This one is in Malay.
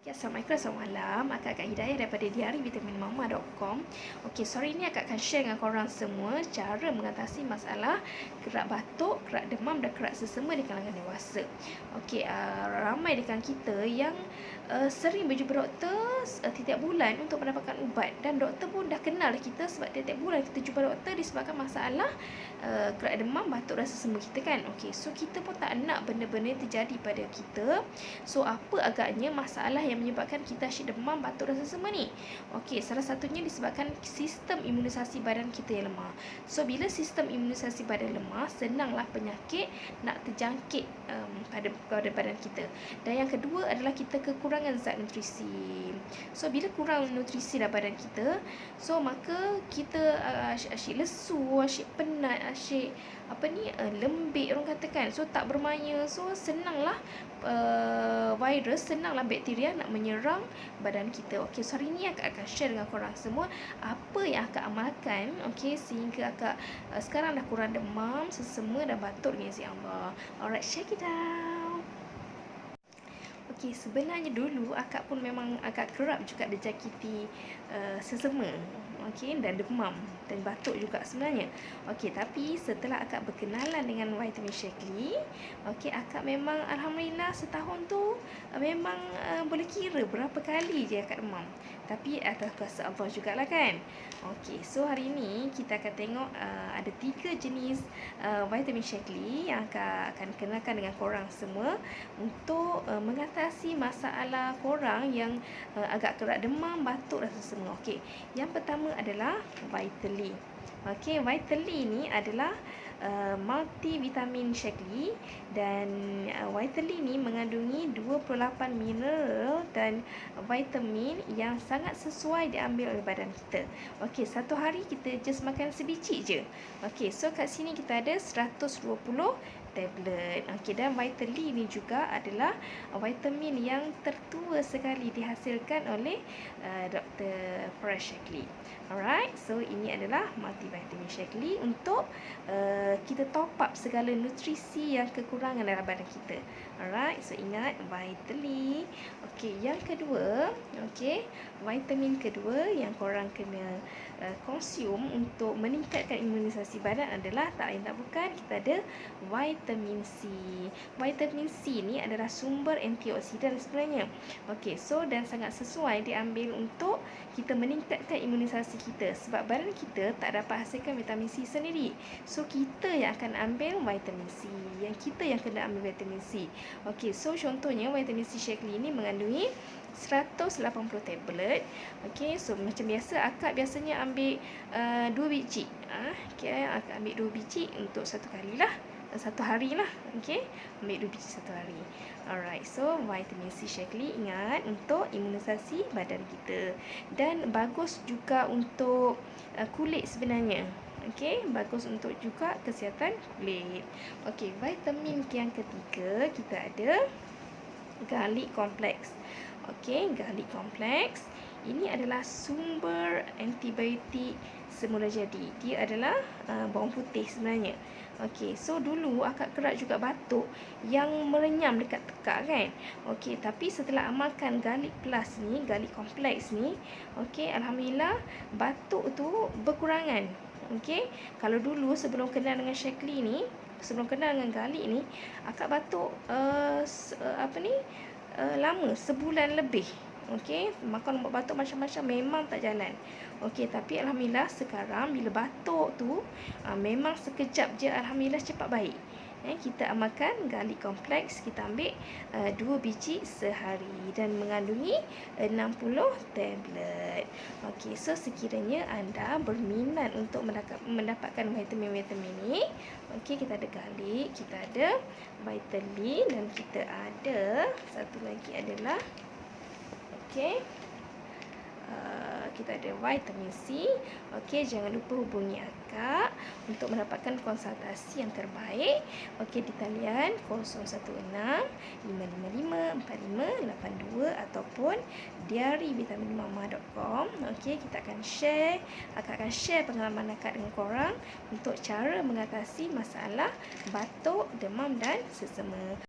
Assalamualaikum, selamat malam. Akak Hidayah daripada diarivitaminmama.com. Okey, sore ini akak akan share dengan korang semua cara mengatasi masalah kerak batuk, kerak demam dan kerak sesama di kalangan dewasa. Okey, ramai di kalangan kita yang sering berjumpa doktor setiap bulan untuk mendapatkan ubat, dan doktor pun dah kenal kita sebab setiap bulan kita jumpa doktor disebabkan masalah kerak demam, batuk dan sesama kita kan. Okey, so kita pun tak nak benda-benda terjadi pada kita. So apa agaknya masalah yang menyebabkan kita asyik demam, batuk dan sesama ni? Okey, salah satunya disebabkan sistem imunisasi badan kita yang lemah. So bila sistem imunisasi badan lemah, senanglah penyakit nak terjangkit pada badan kita. Dan yang kedua adalah kita kekurangan zat nutrisi. So bila kurang nutrisi dalam badan kita, so maka kita asyik lesu, asyik penat, asyik lembik orang katakan. So tak bermaya. So senanglah virus, senanglah bakteria nak menyerang badan kita. Okey, so hari ni akak akan share dengan korang semua apa yang akak amalkan, okey, sehingga akak sekarang dah kurang demam, sesama dan batuk dengan izin Allah. Alright, check it out. Okey, sebenarnya dulu akak pun memang agak kerap juga dijangkiti sesama, okey, dan demam dan batuk juga sebenarnya. Okey, tapi setelah akak berkenalan dengan vitamin Shaklee, okey, akak memang alhamdulillah setahun tu memang boleh kira berapa kali je akak demam. Tapi atas kuasa Allah jugalah kan. Okey, so hari ni kita akan tengok ada 3 jenis vitamin Shaklee yang akak akan kenalkan dengan korang semua untuk mengatasi masalah korang yang agak kerak demam, batuk dan sesama. Okey, yang pertama adalah Vitalee. Okey, Vitalee ni adalah multivitamin Shaklee, dan Vitalee ni mengandungi 28 mineral dan vitamin yang sangat sesuai diambil oleh badan kita. Okey, satu hari kita just makan sebiji je. Okey, so kat sini kita ada 120 tablet. Okey, dan Vitalee ni juga adalah vitamin yang tertua sekali dihasilkan oleh Dr. Faraz Shaklee. Alright, so ini adalah multivitamin Shaklee untuk kita top up segala nutrisi yang kekurangan dalam badan kita. Alright, so ingat Vitalee. Okey, yang kedua, okey, vitamin kedua yang korang kena konsum untuk meningkatkan imunisasi badan adalah tak lain tak bukan, kita ada vitamin C. Vitamin C ni adalah sumber antioksidan sebenarnya. Okey, so dan sangat sesuai diambil untuk kita meningkatkan imunisasi kita sebab badan kita tak dapat hasilkan vitamin C sendiri. So kita yang akan ambil vitamin C, yang kita yang kena ambil vitamin C. Okey, so contohnya vitamin C Shaklee ni mengandungi 180 tablet. Okey, so macam biasa akak biasanya ambil 2 biji. Okey, akak ambil 2 biji untuk satu hari lah. Okey, ambil 2 biji satu hari. Alright, so vitamin C Shaklee ingat untuk imunisasi badan kita, dan bagus juga untuk kulit sebenarnya. Okey, bagus untuk juga kesihatan kulit. Okey, vitamin yang ketiga kita ada garlic complex. Okey, garlic complex ini adalah sumber antibiotik semula jadi. Dia adalah bawang putih sebenarnya. Okey, so dulu akak kerap juga batuk yang merenyam dekat tekak kan. Okey, tapi setelah amalkan garlic plus ni, garlic complex ni, okey, alhamdulillah batuk tu berkurangan. Okey, kalau dulu sebelum kenal dengan Shaklee ni, sebelum kenal dengan garlic ni, akak batuk lama, sebulan lebih. Okey, makan ubat batuk macam-macam memang tak jalan. Okey, tapi alhamdulillah sekarang bila batuk tu memang sekejap je, alhamdulillah cepat baik. Kita amalkan garlic complex, kita ambil 2 biji sehari dan mengandungi 60 tablet. Okey, so sekiranya anda berminat untuk mendapatkan vitamin-vitamin ini, okey, kita ada garlic, kita ada Vitalee, dan kita ada satu lagi adalah kita ada vitamin C. Okey, jangan lupa hubungi akak untuk mendapatkan konsultasi yang terbaik. Okey, di talian 016 555 4582 ataupun diarivitaminmama.com. Okey, akak akan share pengalaman akak dengan korang untuk cara mengatasi masalah batuk, demam dan sesama.